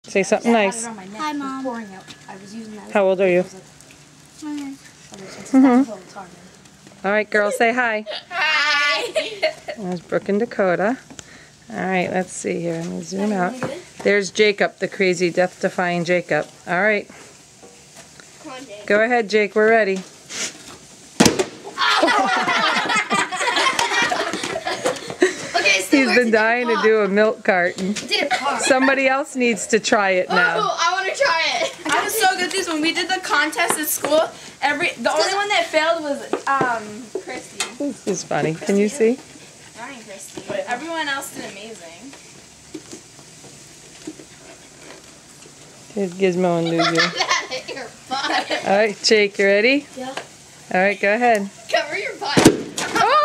Say something nice. Hi, Mom. How old are you? All right, girls, say hi. Hi. There's Brooke and Dakota. All right, let's see here. Let me zoom out. There's Jacob, the crazy, death-defying Jacob. All right. Go ahead, Jake. We're ready. He's been dying to do a milk carton. Somebody else needs to try it now. Oh, I want to try it. I was so good at this. When we did the contest at school, the only one that failed was Christy. This is funny. Can you see? Not even Christy, but everyone else did amazing. Here's Gizmo and Lulu. Your butt. All right, Jake, you ready? Yeah. All right, go ahead. Cover your butt. Oh!